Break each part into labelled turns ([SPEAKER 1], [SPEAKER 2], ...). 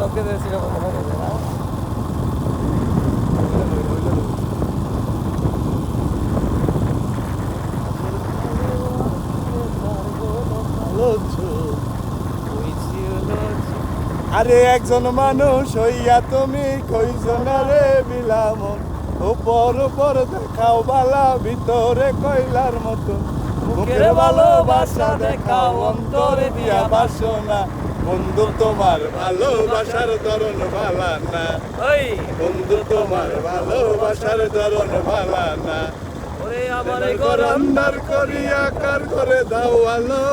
[SPEAKER 1] ঢোকে দিয়েছি
[SPEAKER 2] আরে একজন মানুষ হইয়া তুমি কইজনারে বিলাম উপর উপর দেখাও বালা ভিতরে কইলার মতো মুখের ভালোবাসা দেখাও অন্তরে দিয়া বাসনা বন্ধু তোমার ভালোবাসার ধরন ভালা না বন্ধু তোমার ভালোবাসার ধরন ভালা না
[SPEAKER 1] আমার
[SPEAKER 2] ঘর আন্দার করিয়া কার করে দাও আলো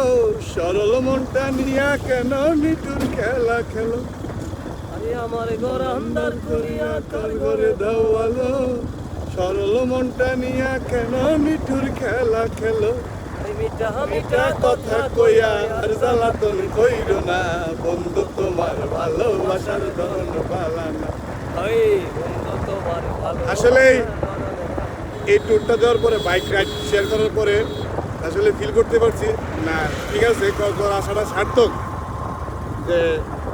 [SPEAKER 2] সরল মনটা নিয়া কেন নিটুর খেলা খেলো
[SPEAKER 1] আমার ঘর আন্দার করিয়া
[SPEAKER 2] কার করে দাও আলো সরল মনটা নিয়া কেন নিটুর খেলা খেলো
[SPEAKER 1] মিঠা
[SPEAKER 2] মিঠা কথা কইয়া আর জ্বালাতন কইর না বন্ধু তোমার ভালোবাসার ধরন ভালা না আসলে এই ট্যুরটা দেওয়ার পরে বাইক রাইড শেয়ার করার পরে আসলে ফিল করতে পারছি না ঠিক আছে কক্সবাজার আসাটা সার্থক যে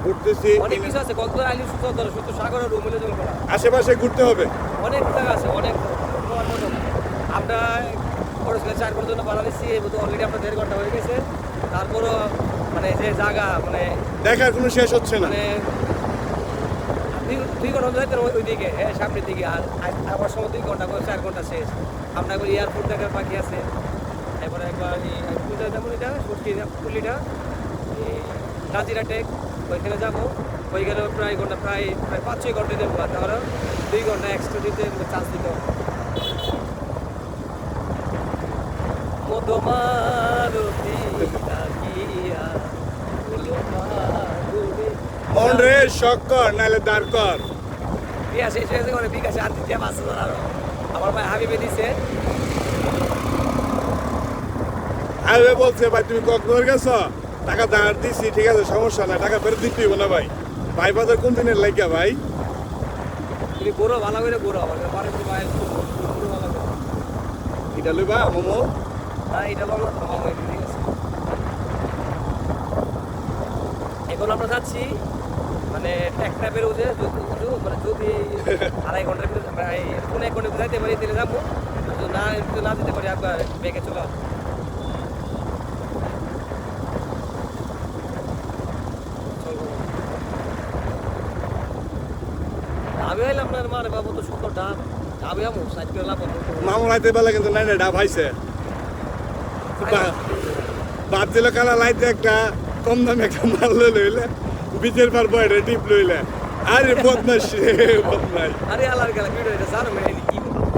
[SPEAKER 2] ঘুরতেছি
[SPEAKER 1] অনেক কিছু আছে কক্সবাজার আইলে শুধু সাগরের রুমেলে জল করা
[SPEAKER 2] আশেপাশে ঘুরতে হবে
[SPEAKER 1] অনেক জায়গা আছে অনেক আমরা পড়েছিলাম 4 ঘন্টার জন্য বানাইছি এই মতো অলরেডি আপনার 1.5 ঘন্টা হয়ে গেছে তারপরও মানে যে জায়গা মানে
[SPEAKER 2] দেখার কোনো শেষ হচ্ছে না
[SPEAKER 1] মানে 2 ঘন্টা যাইতে ওই দিকে সামনের দিকে আর আবার সময় 2 ঘন্টা করে 4 ঘন্টা শেষ আমরা একবার এয়ারপোর্ট দেখার বাকি আছে এরপরে একবার পূজা যেমন এটা পুলিটা নাজিরা টেক ওইখানে যাবো ওই গেলে প্রায় ঘন্টা প্রায় 5-6 ঘন্টা দেবো তাহলে 2 ঘন্টা এক্সট্রা দিতে চান্স দিতে হবে
[SPEAKER 2] মন রে শখ কর নাহলে দাঁড় কর
[SPEAKER 1] বিকাশে এসে করে বিকাশে আর দিতে মাছ ধরারও আমার ভাই হাবিবে দিছে
[SPEAKER 2] হাইওয়ে বলছে ভাই তুমি কক্সবাজার গেছো টাকা দাঁড় দিছি ঠিক আছে সমস্যা না টাকা ফেরত দিতে হইব না ভাই ভাই বাজার কোন দিনের লাগিয়া ভাই
[SPEAKER 1] তুমি গোরো ভালো করে গোরো আমার পারে তো ভাই
[SPEAKER 2] এটা লইবা মোমো
[SPEAKER 1] না এটা বাংলা মামা ঠিক আছে এখন আমরা যাচ্ছি মানে একটা বেরোছে মানে যদি 2.5 ঘন্টার ভিতরে আমরা কোন 1 ঘন্টার ভিতরে যাইতে পারি তাহলে যাবো যদি না যেতে পারি একবার বেগে চলে আসবো আমি হইলাম আপনার মারে বাবু তো সুন্দর ডাব আমি আমু সাইড করে লাভ
[SPEAKER 2] মামু লাইতে বেলা কিন্তু নাই না ডাব হাইছে বাদ দিল কালা লাইতে একটা কম দামে একটা মাল লইলে বিচের পার বয়টা টিপ লইলে আরে বদমাস বদমাস
[SPEAKER 1] আরে আলার গেলা ভিডিও এটা জানো